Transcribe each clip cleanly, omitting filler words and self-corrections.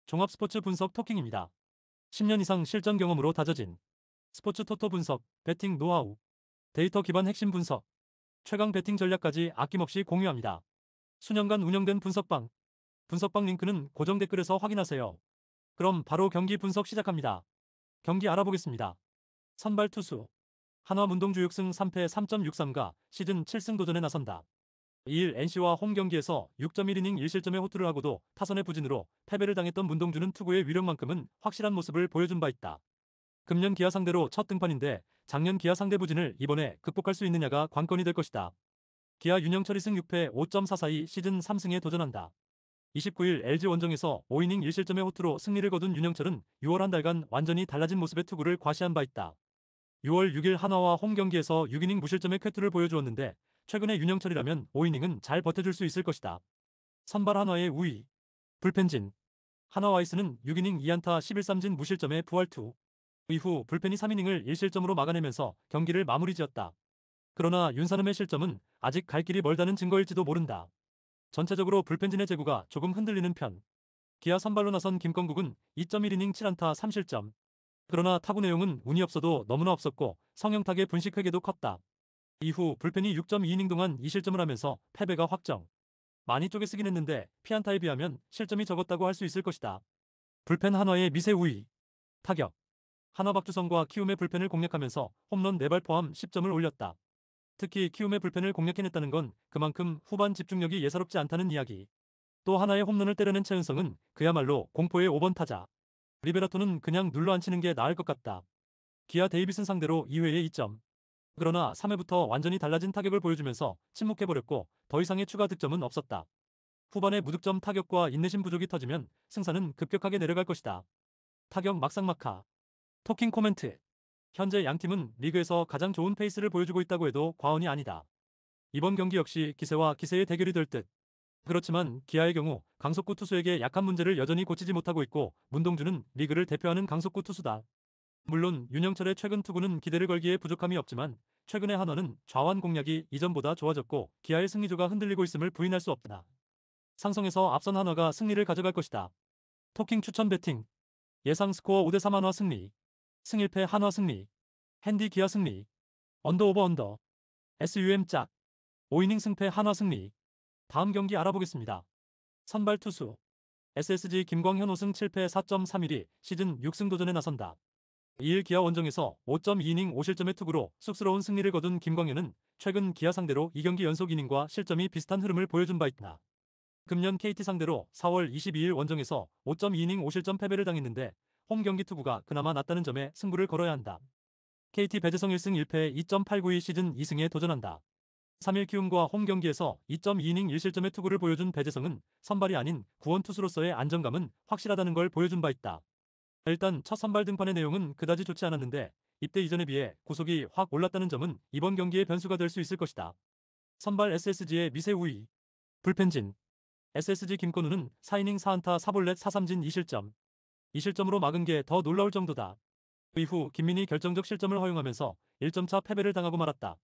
종합스포츠 분석 토킹입니다. 10년 이상 실전 경험으로 다져진 스포츠 토토 분석, 배팅 노하우, 데이터 기반 핵심 분석, 최강 배팅 전략까지 아낌없이 공유합니다. 수년간 운영된 분석방 링크는 고정 댓글에서 확인하세요. 그럼 바로 경기 분석 시작합니다. 경기 알아보겠습니다. 선발 투수 한화 문동주 6승 3패 3.63가 시즌 7승 도전에 나선다. 2일 NC와 홈 경기에서 6.1이닝 1실점의 호투를 하고도 타선의 부진으로 패배를 당했던 문동주는 투구의 위력만큼은 확실한 모습을 보여준 바 있다. 금년 기아 상대로 첫 등판인데 작년 기아 상대 부진을 이번에 극복할 수 있느냐가 관건이 될 것이다. 기아 윤영철 2승 6패 5.442 시즌 3승에 도전한다. 29일 LG 원정에서 5이닝 1실점의 호투로 승리를 거둔 윤영철은 6월 한 달간 완전히 달라진 모습의 투구를 과시한 바 있다. 6월 6일 한화와 홈 경기에서 6이닝 무실점의 쾌투를 보여주었는데 최근에 윤영철이라면 5이닝은 잘 버텨줄 수 있을 것이다. 선발 한화의 우위 불펜진 한화 와이스는 6이닝 2안타 11삼진 무실점의 부활투 이후 불펜이 3이닝을 1실점으로 막아내면서 경기를 마무리지었다. 그러나 윤산음의 실점은 아직 갈 길이 멀다는 증거일지도 모른다. 전체적으로 불펜진의 제구가 조금 흔들리는 편. 기아 선발로 나선 김건국은 2.1이닝 7안타 3실점. 그러나 타구 내용은 운이 없어도 너무나 없었고 성형탁의 분식 회계도 컸다. 이후 불펜이 6.2이닝 동안 2실점을 하면서 패배가 확정. 많이 쪼개 쓰긴 했는데 피안타에 비하면 실점이 적었다고 할 수 있을 것이다. 불펜 한화의 미세 우위. 타격. 한화 박주성과 키움의 불펜을 공략하면서 홈런 4발 포함 10점을 올렸다. 특히 키움의 불펜을 공략해냈다는 건 그만큼 후반 집중력이 예사롭지 않다는 이야기. 또 하나의 홈런을 때려낸 최은성은 그야말로 공포의 5번 타자. 리베라토는 그냥 눌러앉히는 게 나을 것 같다. 기아 데이비슨 상대로 2회에 2점. 그러나 3회부터 완전히 달라진 타격을 보여주면서 침묵해버렸고 더 이상의 추가 득점은 없었다. 후반에 무득점 타격과 인내심 부족이 터지면 승산은 급격하게 내려갈 것이다. 타격 막상막하. 토킹 코멘트. 현재 양팀은 리그에서 가장 좋은 페이스를 보여주고 있다고 해도 과언이 아니다. 이번 경기 역시 기세와 기세의 대결이 될 듯. 그렇지만 기아의 경우 강속구 투수에게 약한 문제를 여전히 고치지 못하고 있고 문동주는 리그를 대표하는 강속구 투수다. 물론 윤영철의 최근 투구는 기대를 걸기에 부족함이 없지만 최근의 한화는 좌완 공략이 이전보다 좋아졌고 기아의 승리조가 흔들리고 있음을 부인할 수 없다. 상성에서 앞선 한화가 승리를 가져갈 것이다. 토킹 추천 배팅. 예상 스코어 5대3 한화 승리. 승 1패 한화 승리. 핸디 기아 승리. 언더 오버 언더. SUM 짝. 5이닝 승패 한화 승리. 다음 경기 알아보겠습니다. 선발 투수. SSG 김광현 5승 7패 4.31이 시즌 6승 도전에 나선다. 2일 기아 원정에서 5.2이닝 5실점의 투구로 쑥스러운 승리를 거둔 김광현은 최근 기아 상대로 2경기 연속 이닝과 실점이 비슷한 흐름을 보여준 바 있다. 금년 KT 상대로 4월 22일 원정에서 5.2이닝 5실점 패배를 당했는데 홈 경기 투구가 그나마 낫다는 점에 승부를 걸어야 한다. KT 배재성 1승 1패 2.892 시즌 2승에 도전한다. 3일 키움과 홈 경기에서 2.2이닝 1실점의 투구를 보여준 배재성은 선발이 아닌 구원 투수로서의 안정감은 확실하다는 걸 보여준 바 있다. 일단 첫 선발 등판의 내용은 그다지 좋지 않았는데 입대 이전에 비해 구속이 확 올랐다는 점은 이번 경기의 변수가 될 수 있을 것이다. 선발 SSG의 미세 우위. 불펜진. SSG 김건우는 4이닝 4안타 4볼넷 4삼진 2실점. 2실점으로 막은 게 더 놀라울 정도다. 이후 김민희 결정적 실점을 허용하면서 1점차 패배를 당하고 말았다.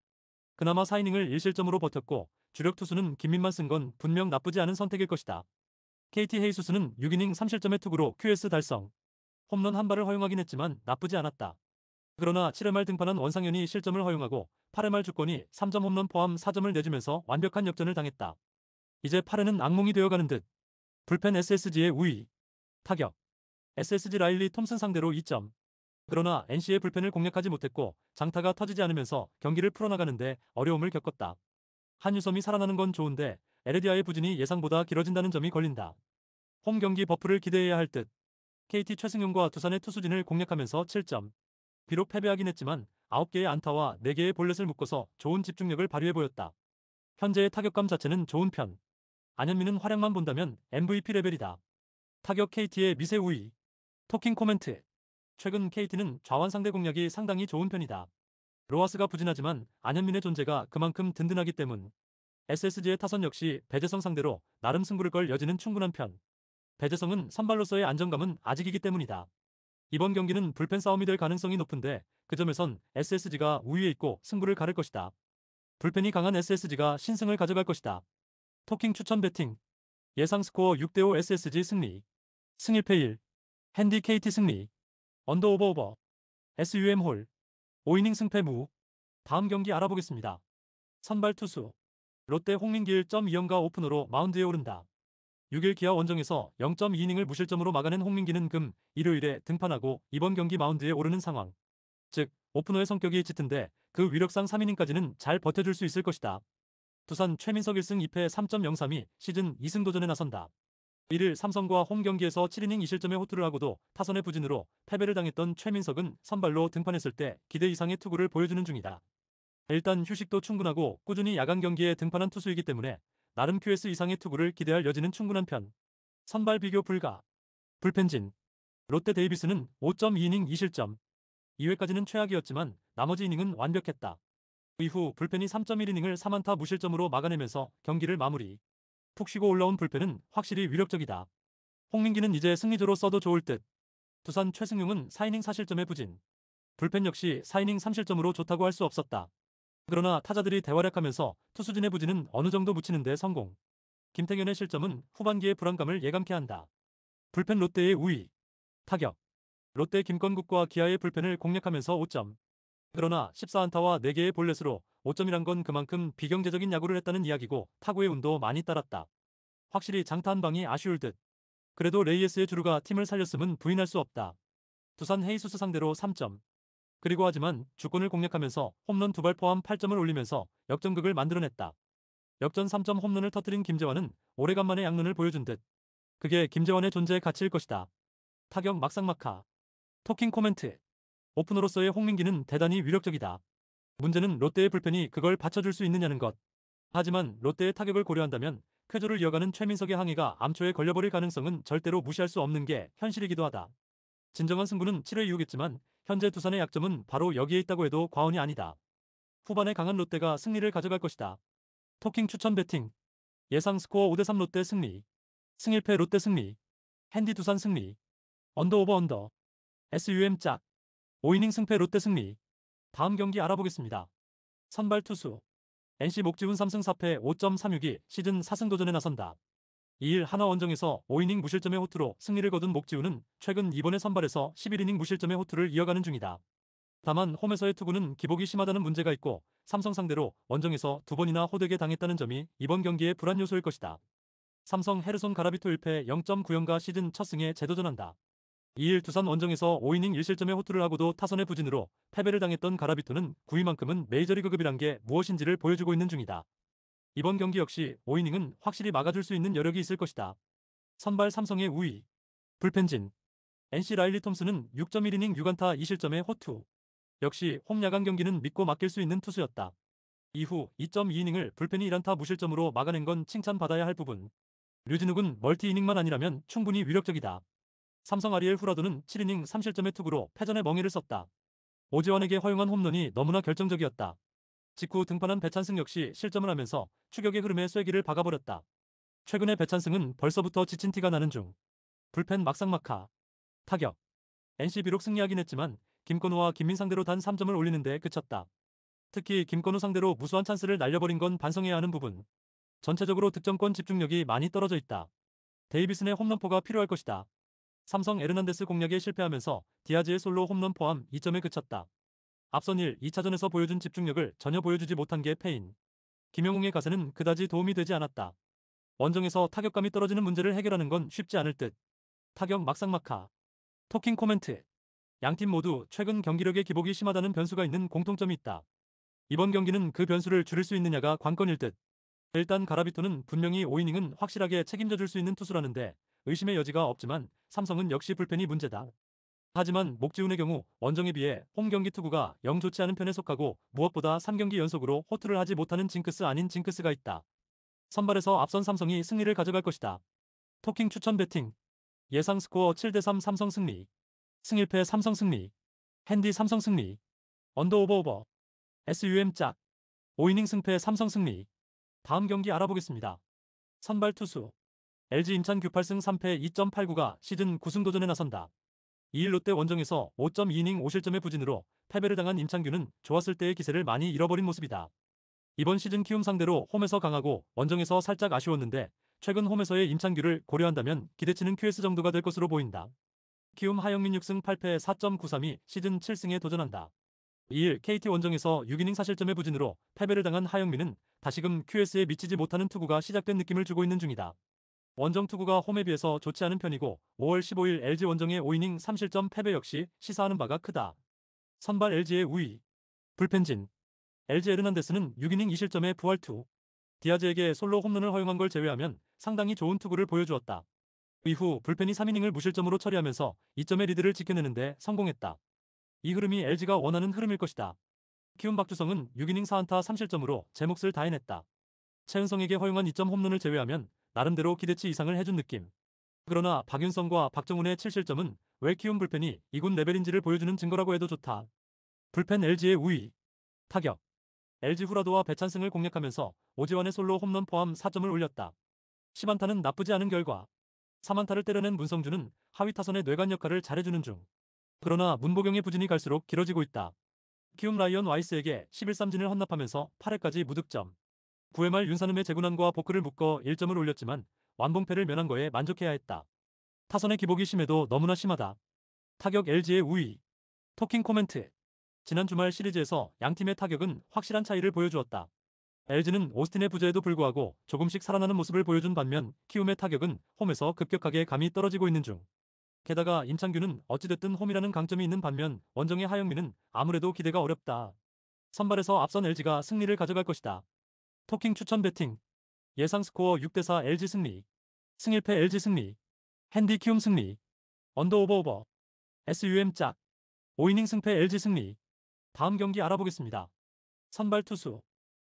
그나마 4이닝을 1실점으로 버텼고 주력 투수는 김민만 쓴 건 분명 나쁘지 않은 선택일 것이다. KT 헤이수스는 6이닝 3실점의 투구로 QS 달성. 홈런 한 발을 허용하긴 했지만 나쁘지 않았다. 그러나 7회 말 등판한 원상현이 실점을 허용하고 8회 말 주권이 3점 홈런 포함 4점을 내주면서 완벽한 역전을 당했다. 이제 8회는 악몽이 되어가는 듯. 불펜 SSG의 우위. 타격. SSG 라일리 톰슨 상대로 2점. 그러나 NC의 불펜을 공략하지 못했고 장타가 터지지 않으면서 경기를 풀어나가는데 어려움을 겪었다. 한유섬이 살아나는 건 좋은데 에레디아의 부진이 예상보다 길어진다는 점이 걸린다. 홈 경기 버프를 기대해야 할 듯. KT 최승용과 두산의 투수진을 공략하면서 7점. 비록 패배하긴 했지만 9개의 안타와 4개의 볼넷을 묶어서 좋은 집중력을 발휘해 보였다. 현재의 타격감 자체는 좋은 편. 안현민은 활약만 본다면 MVP 레벨이다. 타격 KT의 미세 우위. 토킹 코멘트. 최근 KT는 좌완 상대 공략이 상당히 좋은 편이다. 로하스가 부진하지만 안현민의 존재가 그만큼 든든하기 때문. SSG의 타선 역시 배재성 상대로 나름 승부를 걸 여지는 충분한 편. 배재성은 선발로서의 안정감은 아직이기 때문이다. 이번 경기는 불펜 싸움이 될 가능성이 높은데 그 점에선 SSG가 우위에 있고 승부를 가를 것이다. 불펜이 강한 SSG가 신승을 가져갈 것이다. 토킹 추천 배팅. 예상 스코어 6대5 SSG 승리. 승일패 1. 핸디 KT 승리. 언더오버 SUM 홀. 5이닝 승패 무. 다음 경기 알아보겠습니다. 선발 투수. 롯데 홍민기 1.2연가 오프너로 마운드에 오른다. 6일 기아 원정에서 0.2이닝을 무실점으로 막아낸 홍민기는 일요일에 등판하고 이번 경기 마운드에 오르는 상황. 즉, 오프너의 성격이 짙은데 그 위력상 3이닝까지는 잘 버텨줄 수 있을 것이다. 두산 최민석 1승 2패 3.03이 시즌 2승 도전에 나선다. 1일 삼성과 홈 경기에서 7이닝 2실점의 호투를 하고도 타선의 부진으로 패배를 당했던 최민석은 선발로 등판했을 때 기대 이상의 투구를 보여주는 중이다. 일단 휴식도 충분하고 꾸준히 야간 경기에 등판한 투수이기 때문에 나름 QS 이상의 투구를 기대할 여지는 충분한 편. 선발 비교 불가. 불펜진. 롯데 데이비스는 5.2이닝 2실점. 2회까지는 최악이었지만 나머지 이닝은 완벽했다. 이후 불펜이 3.1이닝을 3안타 무실점으로 막아내면서 경기를 마무리. 푹 쉬고 올라온 불펜은 확실히 위력적이다. 홍민기는 이제 승리조로 써도 좋을 듯. 두산 최승용은 4이닝 4실점의 부진. 불펜 역시 4이닝 3실점으로 좋다고 할 수 없었다. 그러나 타자들이 대활약하면서 투수진의 부진은 어느 정도 묻히는 데 성공. 김태균의 실점은 후반기의 불안감을 예감케 한다. 불펜 롯데의 우위. 타격. 롯데 김건국과 기아의 불펜을 공략하면서 5점. 그러나 14안타와 4개의 볼넷으로 5점이란 건 그만큼 비경제적인 야구를 했다는 이야기고 타구의 운도 많이 따랐다. 확실히 장타 한 방이 아쉬울 듯. 그래도 레이에스의 주루가 팀을 살렸음은 부인할 수 없다. 두산 헤이수스 상대로 3점. 그리고 하지만 주권을 공략하면서 홈런 2발 포함 8점을 올리면서 역전극을 만들어냈다. 역전 3점 홈런을 터뜨린 김재환은 오래간만에 양눈을 보여준 듯. 그게 김재환의 존재의 가치일 것이다. 타격 막상막하. 토킹 코멘트. 오프너로서의 홍민기는 대단히 위력적이다. 문제는 롯데의 불펜이 그걸 받쳐줄 수 있느냐는 것. 하지만 롯데의 타격을 고려한다면 쾌조를 이어가는 최민석의 항의가 암초에 걸려버릴 가능성은 절대로 무시할 수 없는 게 현실이기도 하다. 진정한 승부는 7회 이후겠지만 현재 두산의 약점은 바로 여기에 있다고 해도 과언이 아니다. 후반에 강한 롯데가 승리를 가져갈 것이다. 토킹 추천 배팅. 예상 스코어 5대3 롯데 승리. 승일패 롯데 승리. 핸디 두산 승리. 언더오버 언더. SUM 짝. 5이닝 승패 롯데 승리. 다음 경기 알아보겠습니다. 선발 투수. NC 목지훈 3승 4패 5.36이 시즌 4승 도전에 나선다. 2일 하나 원정에서 5이닝 무실점의 호투로 승리를 거둔 목지훈은 최근 이번에 선발에서 11이닝 무실점의 호투를 이어가는 중이다. 다만 홈에서의 투구는 기복이 심하다는 문제가 있고 삼성 상대로 원정에서 2번이나 호되게 당했다는 점이 이번 경기의 불안 요소일 것이다. 삼성 헤르손 가라비토 1패 0.9연가 시즌 첫 승에 재도전한다. 2일 두산 원정에서 5이닝 1실점의 호투를 하고도 타선의 부진으로 패배를 당했던 가라비토는 9위만큼은 메이저리그급이란 게 무엇인지를 보여주고 있는 중이다. 이번 경기 역시 5이닝은 확실히 막아줄 수 있는 여력이 있을 것이다. 선발 삼성의 우위. 불펜진. NC 라일리 톰슨은 6.1이닝 6안타 2실점의 호투. 역시 홈 야간 경기는 믿고 맡길 수 있는 투수였다. 이후 2.2이닝을 불펜이 1안타 무실점으로 막아낸 건 칭찬받아야 할 부분. 류진욱은 멀티이닝만 아니라면 충분히 위력적이다. 삼성 아리엘 후라도는 7이닝 3실점의 투구로 패전의 멍해를 썼다. 오재환에게 허용한 홈런이 너무나 결정적이었다. 직후 등판한 배찬승 역시 실점을 하면서 추격의 흐름에 쐐기를 박아버렸다. 최근에 배찬승은 벌써부터 지친 티가 나는 중. 불펜 막상막하. 타격. NC 비록 승리하긴 했지만 김건우와 김민 상대로 단 3점을 올리는 데 그쳤다. 특히 김건우 상대로 무수한 찬스를 날려버린 건 반성해야 하는 부분. 전체적으로 득점권 집중력이 많이 떨어져 있다. 데이비슨의 홈런포가 필요할 것이다. 삼성 에르난데스 공략에 실패하면서 디아즈의 솔로 홈런 포함 2점에 그쳤다. 앞선 1, 2차전에서 보여준 집중력을 전혀 보여주지 못한 게 패인. 김영웅의 가세는 그다지 도움이 되지 않았다. 원정에서 타격감이 떨어지는 문제를 해결하는 건 쉽지 않을 듯. 타격 막상막하. 토킹 코멘트. 양팀 모두 최근 경기력의 기복이 심하다는 변수가 있는 공통점이 있다. 이번 경기는 그 변수를 줄일 수 있느냐가 관건일 듯. 일단 가라비토는 분명히 5이닝은 확실하게 책임져 줄 수 있는 투수라는데 의심의 여지가 없지만 삼성은 역시 불펜이 문제다. 하지만 목지훈의 경우 원정에 비해 홈 경기 투구가 영 좋지 않은 편에 속하고 무엇보다 3경기 연속으로 호투를 하지 못하는 징크스 아닌 징크스가 있다. 선발에서 앞선 삼성이 승리를 가져갈 것이다. 토킹 추천 배팅. 예상 스코어 7대3 삼성 승리. 승일패 삼성 승리. 핸디 삼성 승리. 언더오버 SUM 짝. 5이닝 승패 삼성 승리. 다음 경기 알아보겠습니다. 선발 투수. LG 인천 규 8승 3패 2.89가 시즌 9승 도전에 나선다. 2일 롯데 원정에서 5.2이닝 5실점의 부진으로 패배를 당한 임창규는 좋았을 때의 기세를 많이 잃어버린 모습이다. 이번 시즌 키움 상대로 홈에서 강하고 원정에서 살짝 아쉬웠는데 최근 홈에서의 임창규를 고려한다면 기대치는 QS 정도가 될 것으로 보인다. 키움 하영민 6승 8패 4.932 시즌 7승에 도전한다. 2일 KT 원정에서 6이닝 사실점의 부진으로 패배를 당한 하영민은 다시금 QS에 미치지 못하는 투구가 시작된 느낌을 주고 있는 중이다. 원정 투구가 홈에 비해서 좋지 않은 편이고 5월 15일 LG 원정의 5이닝 3실점 패배 역시 시사하는 바가 크다. 선발 LG의 우위. 불펜진. LG 에르난데스는 6이닝 2실점의 부활투. 디아즈에게 솔로 홈런을 허용한 걸 제외하면 상당히 좋은 투구를 보여주었다. 이후 불펜이 3이닝을 무실점으로 처리하면서 2점의 리드를 지켜내는데 성공했다. 이 흐름이 LG가 원하는 흐름일 것이다. 키움 박주성은 6이닝 4안타 3실점으로 제 몫을 다해냈다. 최은성에게 허용한 2점 홈런을 제외하면 나름대로 기대치 이상을 해준 느낌. 그러나 박윤성과 박정훈의 7실점은 왜 키움 불펜이 이군 레벨인지를 보여주는 증거라고 해도 좋다. 불펜 LG의 우위. 타격. LG 후라도와 배찬승을 공략하면서 오지환의 솔로 홈런 포함 4점을 올렸다. 10안타는 나쁘지 않은 결과. 3안타를 때려낸 문성주는 하위 타선의 뇌관 역할을 잘해주는 중. 그러나 문보경의 부진이 갈수록 길어지고 있다. 키움 라이언 와이스에게 11삼진을 헌납하면서 8회까지 무득점. 9회 말 윤산음의 재군안과 보크를 묶어 1점을 올렸지만 완봉패를 면한 거에 만족해야 했다. 타선의 기복이 심해도 너무나 심하다. 타격 LG의 우위. 토킹 코멘트. 지난 주말 시리즈에서 양팀의 타격은 확실한 차이를 보여주었다. LG는 오스틴의 부재에도 불구하고 조금씩 살아나는 모습을 보여준 반면 키움의 타격은 홈에서 급격하게 감이 떨어지고 있는 중. 게다가 임창규는 어찌됐든 홈이라는 강점이 있는 반면 원정의 하영민은 아무래도 기대가 어렵다. 선발에서 앞선 LG가 승리를 가져갈 것이다. 토킹 추천 배팅. 예상 스코어 6대4 LG 승리. 승1패 LG 승리. 핸디 키움 승리. 언더 오버. SUM 짝. 5이닝 승패 LG 승리. 다음 경기 알아보겠습니다. 선발 투수.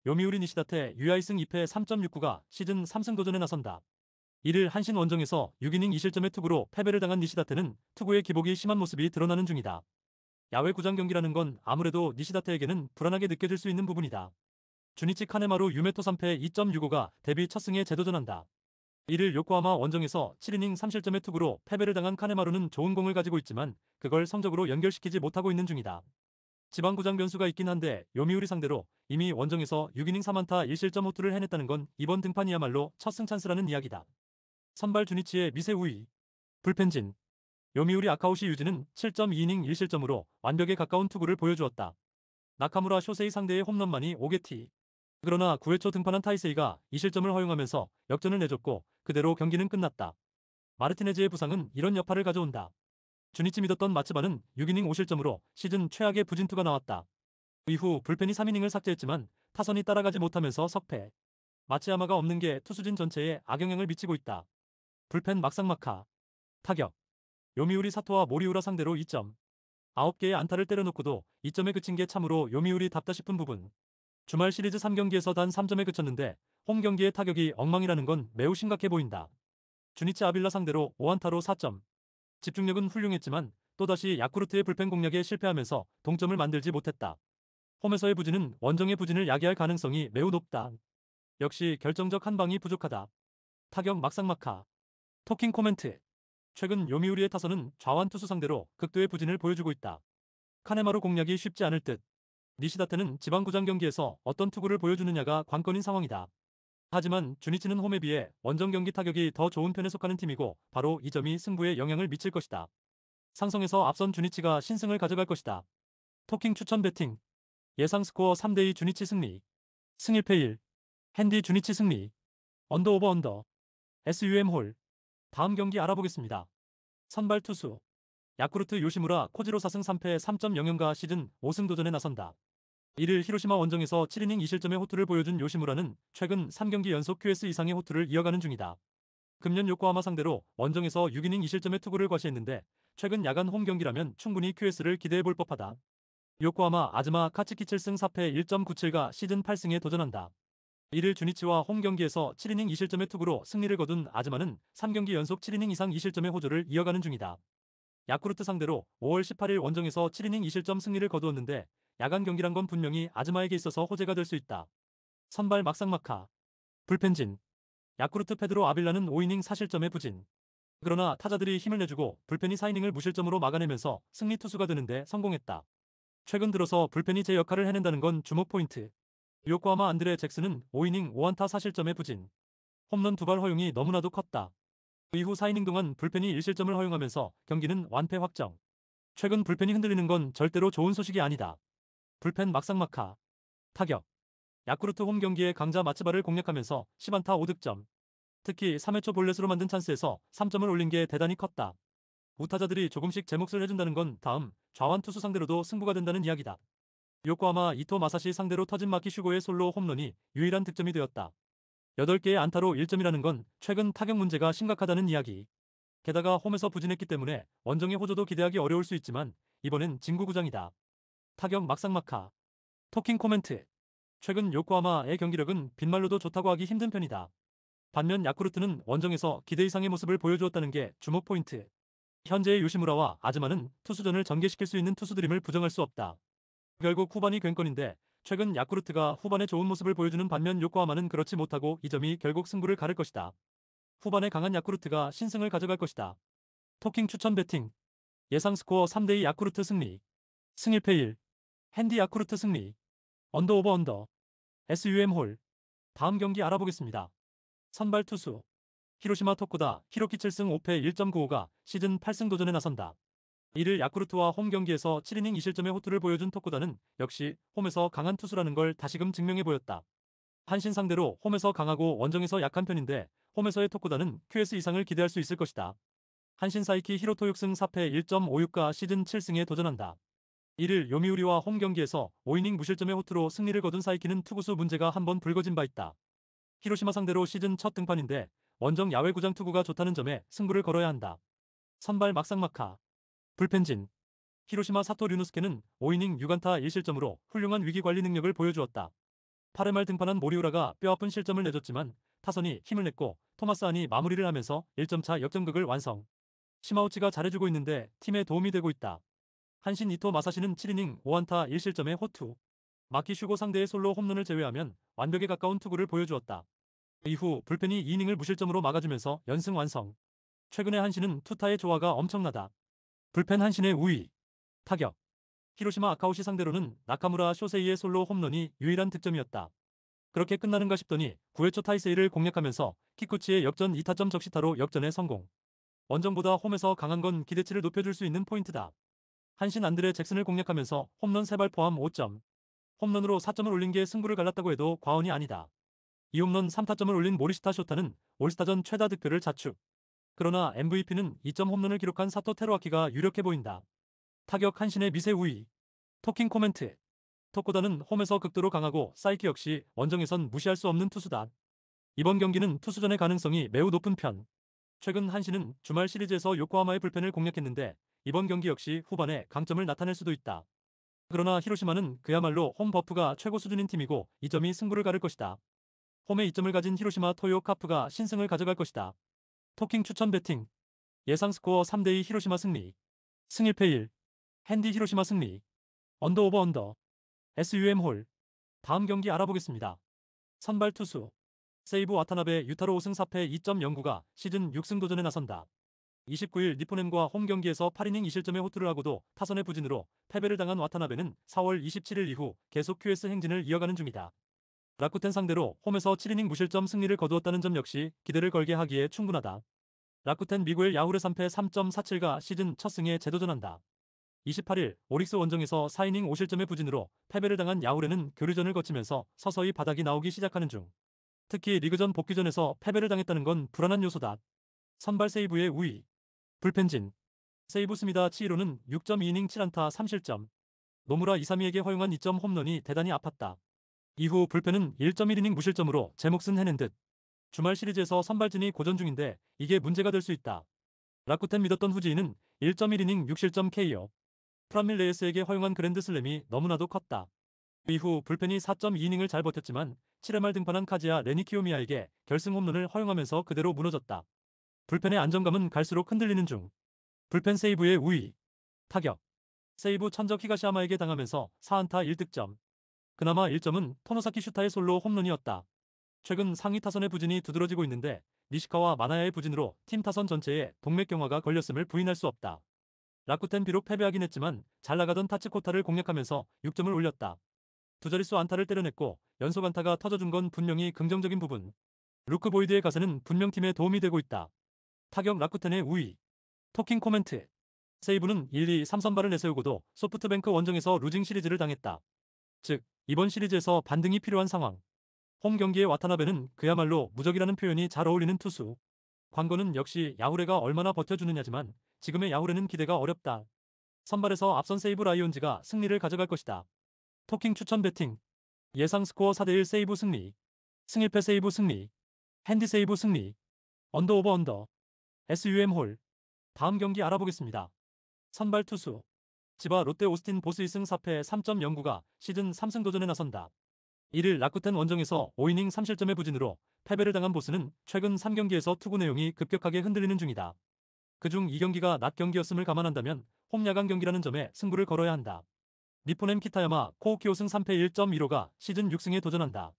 요미우리 니시다테 유아이승 2패 3.69가 시즌 3승 도전에 나선다. 1일 한신 원정에서 6이닝 2실점의 투구로 패배를 당한 니시다테는 투구의 기복이 심한 모습이 드러나는 중이다. 야외 구장 경기라는 건 아무래도 니시다테에게는 불안하게 느껴질 수 있는 부분이다. 주니치 카네마루 유메토 3패 2.65가 데뷔 첫 승에 재도전한다. 1일 요코하마 원정에서 7이닝 3실점의 투구로 패배를 당한 카네마루는 좋은 공을 가지고 있지만 그걸 성적으로 연결시키지 못하고 있는 중이다. 지방구장 변수가 있긴 한데 요미우리 상대로 이미 원정에서 6이닝 3안타 1실점 호투를 해냈다는 건 이번 등판이야말로 첫 승 찬스라는 이야기다. 선발 주니치의 미세 우위. 불펜진. 요미우리 아카우시 유지는 7.2이닝 1실점으로 완벽에 가까운 투구를 보여주었다. 나카무라 쇼세이 상대의 홈런만이 5개티. 그러나 9회 초 등판한 타이세이가 2실점을 허용하면서 역전을 내줬고 그대로 경기는 끝났다. 마르티네즈의 부상은 이런 여파를 가져온다. 주니치 믿었던 마츠바는 6이닝 5실점으로 시즌 최악의 부진투가 나왔다. 이후 불펜이 3이닝을 삭제했지만 타선이 따라가지 못하면서 석패. 마츠야마가 없는 게 투수진 전체에 악영향을 미치고 있다. 불펜 막상막하. 타격. 요미우리 사토와 모리우라 상대로 2점. 9개의 안타를 때려놓고도 2점에 그친 게 참으로 요미우리 답다 싶은 부분. 주말 시리즈 3경기에서 단 3점에 그쳤는데 홈 경기의 타격이 엉망이라는 건 매우 심각해 보인다. 주니치 아빌라 상대로 5안타로 4점. 집중력은 훌륭했지만 또다시 야쿠르트의 불펜 공략에 실패하면서 동점을 만들지 못했다. 홈에서의 부진은 원정의 부진을 야기할 가능성이 매우 높다. 역시 결정적 한 방이 부족하다. 타격 막상막하. 토킹 코멘트. 최근 요미우리의 타선은 좌완 투수 상대로 극도의 부진을 보여주고 있다. 카네마루 공략이 쉽지 않을 듯. 니시다테는 지방구장 경기에서 어떤 투구를 보여주느냐가 관건인 상황이다. 하지만 주니치는 홈에 비해 원정 경기 타격이 더 좋은 편에 속하는 팀이고 바로 이 점이 승부에 영향을 미칠 것이다. 상성에서 앞선 주니치가 신승을 가져갈 것이다. 토킹 추천 배팅. 예상 스코어 3대2 주니치 승리. 승1패 1. 핸디 주니치 승리. 언더 오버 언더. SUM 홀. 다음 경기 알아보겠습니다. 선발 투수. 야쿠르트 요시무라 코지로 4승 3패 3.00가 시즌 5승 도전에 나선다. 1일 히로시마 원정에서 7이닝 2실점의 호투를 보여준 요시무라는 최근 3경기 연속 QS 이상의 호투를 이어가는 중이다. 금년 요코하마 상대로 원정에서 6이닝 2실점의 투구를 과시했는데 최근 야간 홈 경기라면 충분히 QS를 기대해볼 법하다. 요코하마 아즈마 카츠키 7승 4패 1.97가 시즌 8승에 도전한다. 1일 주니치와 홈 경기에서 7이닝 2실점의 투구로 승리를 거둔 아즈마는 3경기 연속 7이닝 이상 2실점의 호조를 이어가는 중이다. 야쿠르트 상대로 5월 18일 원정에서 7이닝 2실점 승리를 거두었는데 야간 경기란 건 분명히 아즈마에게 있어서 호재가 될 수 있다. 선발 막상막하. 불펜진. 야쿠르트 페드로 아빌라는 5이닝 4실점의 부진. 그러나 타자들이 힘을 내주고 불펜이 4이닝을 무실점으로 막아내면서 승리 투수가 되는데 성공했다. 최근 들어서 불펜이 제 역할을 해낸다는 건 주목 포인트. 요코하마 안드레 잭슨은 5이닝 5안타 4실점의 부진. 홈런 2발 허용이 너무나도 컸다. 이후 4이닝 동안 불펜이 1실점을 허용하면서 경기는 완패 확정. 최근 불펜이 흔들리는 건 절대로 좋은 소식이 아니다. 불펜 막상막하. 타격. 야쿠르트 홈 경기에 강자 마츠바를 공략하면서 10안타 5득점. 특히 3회 초 볼넷으로 만든 찬스에서 3점을 올린 게 대단히 컸다. 우타자들이 조금씩 제 몫을 해준다는 건 다음 좌완 투수 상대로도 승부가 된다는 이야기다. 요코하마 이토 마사시 상대로 터진 마키 슈고의 솔로 홈런이 유일한 득점이 되었다. 8개의 안타로 1점이라는 건 최근 타격 문제가 심각하다는 이야기. 게다가 홈에서 부진했기 때문에 원정의 호조도 기대하기 어려울 수 있지만 이번엔 진구구장이다. 타격 막상막하. 토킹 코멘트. 최근 요코하마의 경기력은 빈말로도 좋다고 하기 힘든 편이다. 반면 야쿠르트는 원정에서 기대 이상의 모습을 보여주었다는 게 주목 포인트. 현재의 요시무라와 아즈마는 투수전을 전개시킬 수 있는 투수들임을 부정할 수 없다. 결국 후반이 관건인데 최근 야쿠르트가 후반에 좋은 모습을 보여주는 반면 요코하마는 그렇지 못하고 이 점이 결국 승부를 가를 것이다. 후반에 강한 야쿠르트가 신승을 가져갈 것이다. 토킹 추천 배팅. 예상 스코어 3대2 야쿠르트 승리. 승일패 1. 핸디 야쿠르트 승리. 언더 오버 언더. SUM 홀. 다음 경기 알아보겠습니다. 선발 투수. 히로시마 토쿠다 히로키 7승 5패 1.95가 시즌 8승 도전에 나선다. 이를 야쿠르트와 홈 경기에서 7이닝 2실점의 호투를 보여준 토쿠다는 역시 홈에서 강한 투수라는 걸 다시금 증명해 보였다. 한신 상대로 홈에서 강하고 원정에서 약한 편인데 홈에서의 토쿠다는 QS 이상을 기대할 수 있을 것이다. 한신 사이키 히로토 6승 4패 1.56가 시즌 7승에 도전한다. 이를 요미우리와 홈 경기에서 5이닝 무실점의 호투로 승리를 거둔 사이키는 투구수 문제가 한번 불거진 바 있다. 히로시마 상대로 시즌 첫 등판인데 원정 야외 구장 투구가 좋다는 점에 승부를 걸어야 한다. 선발 막상막하. 불펜진. 히로시마 사토 류노스케는 5이닝 6안타 1실점으로 훌륭한 위기관리 능력을 보여주었다. 8회 말 등판한 모리우라가 뼈아픈 실점을 내줬지만 타선이 힘을 냈고 토마스 안이 마무리를 하면서 1점차 역전극을 완성. 시마우치가 잘해주고 있는데 팀에 도움이 되고 있다. 한신 이토 마사시는 7이닝 5안타 1실점의 호투. 마키 슈고 상대의 솔로 홈런을 제외하면 완벽에 가까운 투구를 보여주었다. 이후 불펜이 2이닝을 무실점으로 막아주면서 연승 완성. 최근의 한신은 투타의 조화가 엄청나다. 불펜 한신의 우위. 타격. 히로시마 아카오시 상대로는 나카무라 쇼세이의 솔로 홈런이 유일한 득점이었다. 그렇게 끝나는가 싶더니 9회 초 타이세이를 공략하면서 키쿠치의 역전 2타점 적시타로 역전에 성공. 원정보다 홈에서 강한 건 기대치를 높여줄 수 있는 포인트다. 한신 안드레 잭슨을 공략하면서 홈런 3발 포함 5점. 홈런으로 4점을 올린 게 승부를 갈랐다고 해도 과언이 아니다. 이 홈런 3타점을 올린 모리시타 쇼타는 올스타전 최다 득표를 자축. 그러나 MVP는 2점 홈런을 기록한 사토 테루아키가 유력해 보인다. 타격 한신의 미세 우위. 토킹 코멘트. 토코다는 홈에서 극도로 강하고 사이키 역시 원정에선 무시할 수 없는 투수다. 이번 경기는 투수전의 가능성이 매우 높은 편. 최근 한신은 주말 시리즈에서 요코하마의 불펜을 공략했는데 이번 경기 역시 후반에 강점을 나타낼 수도 있다. 그러나 히로시마는 그야말로 홈 버프가 최고 수준인 팀이고 이 점이 승부를 가를 것이다. 홈에 이점을 가진 히로시마 토요 카프가 신승을 가져갈 것이다. 토킹 추천 배팅. 예상 스코어 3대2 히로시마 승리. 승일패 1. 핸디 히로시마 승리. 언더 오버 언더. SUM 홀. 다음 경기 알아보겠습니다. 선발 투수. 세이브 와타나베 유타로 5승 4패 2.09가 시즌 6승 도전에 나선다. 29일 니포넴과 홈 경기에서 8이닝 2실점의 호투를 하고도 타선의 부진으로 패배를 당한 와타나베는 4월 27일 이후 계속 QS 행진을 이어가는 중이다. 라쿠텐 상대로 홈에서 7이닝 무실점 승리를 거두었다는 점 역시 기대를 걸게 하기에 충분하다. 라쿠텐 미구엘 야후르 3패 3.47가 시즌 첫 승에 재도전한다. 28일 오릭스 원정에서 4이닝 5실점의 부진으로 패배를 당한 야후레는 교류전을 거치면서 서서히 바닥이 나오기 시작하는 중. 특히 리그전 복귀전에서 패배를 당했다는 건 불안한 요소다. 선발 세이브의 우위. 불펜진. 세이브 스미다 치히로는 6.2이닝 7안타 3실점. 노무라 이사미에게 허용한 2점 홈런이 대단히 아팠다. 이후 불펜은 1.1이닝 무실점으로 제 몫은 해낸 듯. 주말 시리즈에서 선발진이 고전 중인데 이게 문제가 될 수 있다. 라쿠텐 믿었던 후지인은 1.1이닝 6실점 KO. 프란밀 레이스에게 허용한 그랜드슬램이 너무나도 컸다. 이후 불펜이 4.2이닝을 잘 버텼지만 7회 말 등판한 카지야 레니 키오미야에게 결승 홈런을 허용하면서 그대로 무너졌다. 불펜의 안정감은 갈수록 흔들리는 중. 불펜 세이브의 우위. 타격. 세이브 천적 히가시야마에게 당하면서 4안타 1득점. 그나마 1점은 토노사키 슈타의 솔로 홈런이었다. 최근 상위 타선의 부진이 두드러지고 있는데 니시카와 마나야의 부진으로 팀 타선 전체에 동맥경화가 걸렸음을 부인할 수 없다. 라쿠텐 비록 패배하긴 했지만 잘 나가던 타츠코타를 공략하면서 6점을 올렸다. 두 자릿수 안타를 때려냈고 연속 안타가 터져준 건 분명히 긍정적인 부분. 루크 보이드의 가세는 분명 팀에 도움이 되고 있다. 타격 라쿠텐의 우위. 토킹 코멘트. 세이브는 1, 2, 3선발을 내세우고도 소프트뱅크 원정에서 루징 시리즈를 당했다. 즉, 이번 시리즈에서 반등이 필요한 상황. 홈 경기의 와타나베는 그야말로 무적이라는 표현이 잘 어울리는 투수. 관건은 역시 야후레가 얼마나 버텨주느냐지만 지금의 야후레는 기대가 어렵다. 선발에서 앞선 세이브 라이온즈가 승리를 가져갈 것이다. 토킹 추천 배팅. 예상 스코어 4대1 세이브 승리. 승일패 세이브 승리. 핸디 세이브 승리. 언더 오버 언더. SUM 홀. 다음 경기 알아보겠습니다. 선발 투수. 지바 롯데 오스틴 보스 2승 4패 3.09가 시즌 3승 도전에 나선다. 1일 라쿠텐 원정에서 5이닝 3실점의 부진으로 패배를 당한 보스는 최근 3경기에서 투구 내용이 급격하게 흔들리는 중이다. 그중 2경기가 낮 경기였음을 감안한다면 홈 야간 경기라는 점에 승부를 걸어야 한다. 니포넴 키타야마 코오키오승 3패 1.15가 시즌 6승에 도전한다.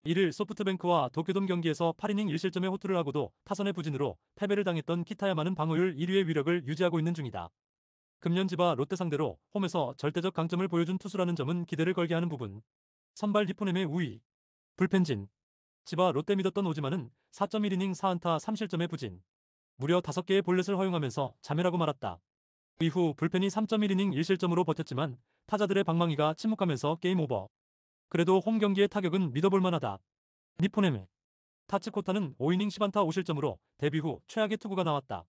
1일 소프트뱅크와 도쿄돔 경기에서 8이닝 1실점의 호투를 하고도 타선의 부진으로 패배를 당했던 키타야마는 방어율 1위의 위력을 유지하고 있는 중이다. 금년 지바 롯데 상대로 홈에서 절대적 강점을 보여준 투수라는 점은 기대를 걸게 하는 부분. 선발 니포넴의 우위. 불펜진. 지바 롯데 믿었던 오지만은 4.1이닝 4안타 3실점의 부진. 무려 5개의 볼넷을 허용하면서 자멸하고 말았다. 이후 불펜이 3.1이닝 1실점으로 버텼지만 타자들의 방망이가 침묵하면서 게임 오버. 그래도 홈 경기의 타격은 믿어볼 만하다. 니포넴의 타츠코타는 5이닝 10안타 5실점으로 데뷔 후 최악의 투구가 나왔다.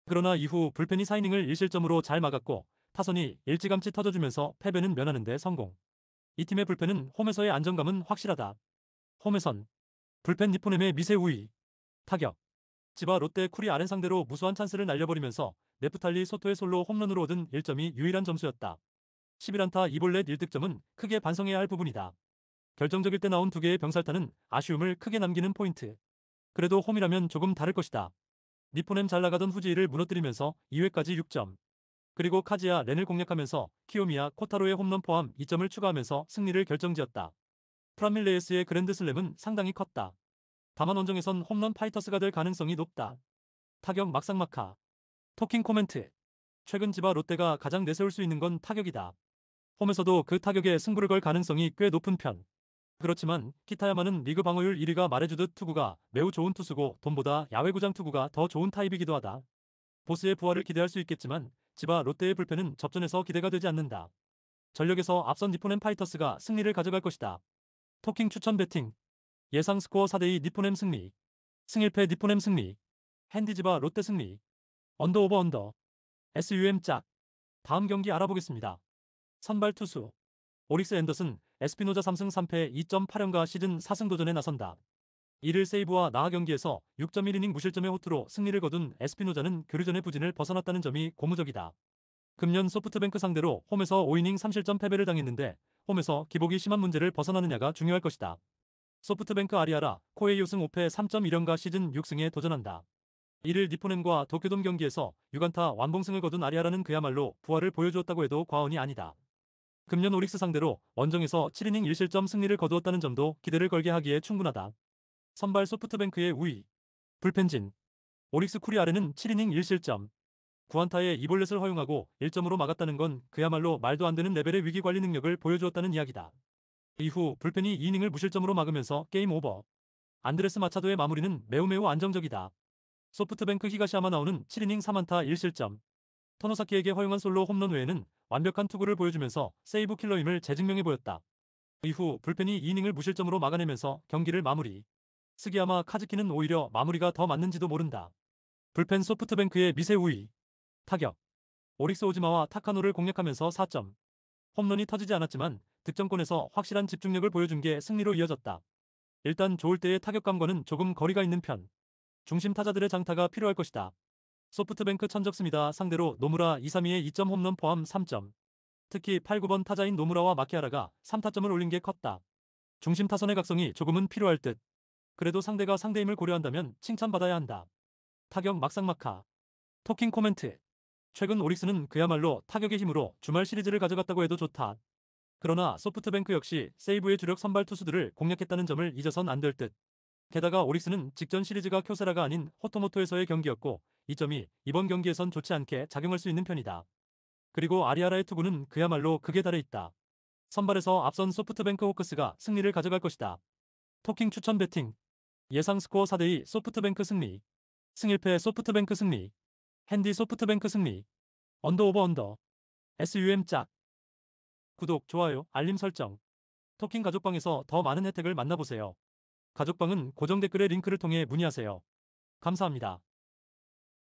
그러나 이후 불펜이 4이닝을 1실점으로 잘 막았고 타선이 일찌감치 터져주면서 패배는 면하는 데 성공. 이 팀의 불펜은 홈에서의 안정감은 확실하다. 홈에선 불펜 니포넴의 미세 우위. 타격. 지바 롯데 쿠리 아렌 상대로 무수한 찬스를 날려버리면서 네프탈리 소토의 솔로 홈런으로 얻은 1점이 유일한 점수였다. 11안타 2볼넷 1득점은 크게 반성해야 할 부분이다. 결정적일 때 나온 2개의 병살타는 아쉬움을 크게 남기는 포인트. 그래도 홈이라면 조금 다를 것이다. 니포넴 잘 나가던 후지이를 무너뜨리면서 2회까지 6점. 그리고 카지야 렌을 공략하면서 키요미야 코타로의 홈런 포함 2점을 추가하면서 승리를 결정지었다. 프라밀레이스의 그랜드슬램은 상당히 컸다. 다만 원정에선 홈런 파이터스가 될 가능성이 높다. 타격 막상막하. 토킹 코멘트. 최근 지바 롯데가 가장 내세울 수 있는 건 타격이다. 홈에서도 그 타격에 승부를 걸 가능성이 꽤 높은 편. 그렇지만 키타야마는 리그 방어율 1위가 말해주듯 투구가 매우 좋은 투수고 돈보다 야외구장 투구가 더 좋은 타입이기도 하다. 보스의 부활을 기대할 수 있겠지만 지바 롯데의 불펜은 접전에서 기대가 되지 않는다. 전력에서 앞선 니포넴 파이터스가 승리를 가져갈 것이다. 토킹 추천 배팅. 예상 스코어 4대2 니포넴 승리. 승일패 니포넴 승리. 핸디 지바 롯데 승리. 언더 오버 언더. SUM 짝. 다음 경기 알아보겠습니다. 선발 투수. 오릭스 앤더슨, 에스피노자 3승 3패 2.8연가 시즌 4승 도전에 나선다. 1일 세이브와 나하 경기에서 6.1이닝 무실점의 호투로 승리를 거둔 에스피노자는 교류전의 부진을 벗어났다는 점이 고무적이다. 금년 소프트뱅크 상대로 홈에서 5이닝 3실점 패배를 당했는데 홈에서 기복이 심한 문제를 벗어나느냐가 중요할 것이다. 소프트뱅크 아리아라 코에이 우승 5패 3.1연가 시즌 6승에 도전한다. 1일 니포넴과 도쿄돔 경기에서 6안타 완봉승을 거둔 아리아라는 그야말로 부활을 보여주었다고 해도 과언이 아니다. 금년 오릭스 상대로 원정에서 7이닝 1실점 승리를 거두었다는 점도 기대를 걸게 하기에 충분하다. 선발 소프트뱅크의 우위. 불펜진. 오릭스 쿠리 아레는 7이닝 1실점. 9안타에 2볼넷을 허용하고 1점으로 막았다는 건 그야말로 말도 안 되는 레벨의 위기 관리 능력을 보여주었다는 이야기다. 이후 불펜이 2이닝을 무실점으로 막으면서 게임 오버. 안드레스 마차도의 마무리는 매우 안정적이다. 소프트뱅크 히가시야마 나오는 7이닝 3안타 1실점. 토노사키에게 허용한 솔로 홈런 외에는 완벽한 투구를 보여주면서 세이브 킬러임을 재증명해 보였다. 이후 불펜이 2이닝을 무실점으로 막아내면서 경기를 마무리. 스기야마 카즈키는 오히려 마무리가 더 맞는지도 모른다. 불펜 소프트뱅크의 미세 우위. 타격. 오릭스 오지마와 타카노를 공략하면서 4점. 홈런이 터지지 않았지만 득점권에서 확실한 집중력을 보여준 게 승리로 이어졌다. 일단 좋을 때의 타격감과는 조금 거리가 있는 편. 중심 타자들의 장타가 필요할 것이다. 소프트뱅크 천적습니다. 상대로 노무라 2-3-2의 2점 홈런 포함 3점. 특히 8, 9번 타자인 노무라와 마키하라가 3타점을 올린 게 컸다. 중심 타선의 각성이 조금은 필요할 듯. 그래도 상대가 상대임을 고려한다면 칭찬받아야 한다. 타격 막상막하. 토킹 코멘트. 최근 오릭스는 그야말로 타격의 힘으로 주말 시리즈를 가져갔다고 해도 좋다. 그러나 소프트뱅크 역시 세이브의 주력 선발 투수들을 공략했다는 점을 잊어선 안 될 듯. 게다가 오릭스는 직전 시리즈가 쿄세라가 아닌 호토모토에서의 경기였고 이 점이 이번 경기에선 좋지 않게 작용할 수 있는 편이다. 그리고 아리아라의 투구는 그야말로 극에 달해 있다. 선발에서 앞선 소프트뱅크 호크스가 승리를 가져갈 것이다. 토킹 추천 배팅. 예상 스코어 4대2 소프트뱅크 승리. 승1패 소프트뱅크 승리. 핸디 소프트뱅크 승리. 언더 오버 언더. SUM 짝. 구독, 좋아요, 알림 설정. 토킹 가족방에서 더 많은 혜택을 만나보세요. 가족방은 고정 댓글의 링크를 통해 문의하세요. 감사합니다.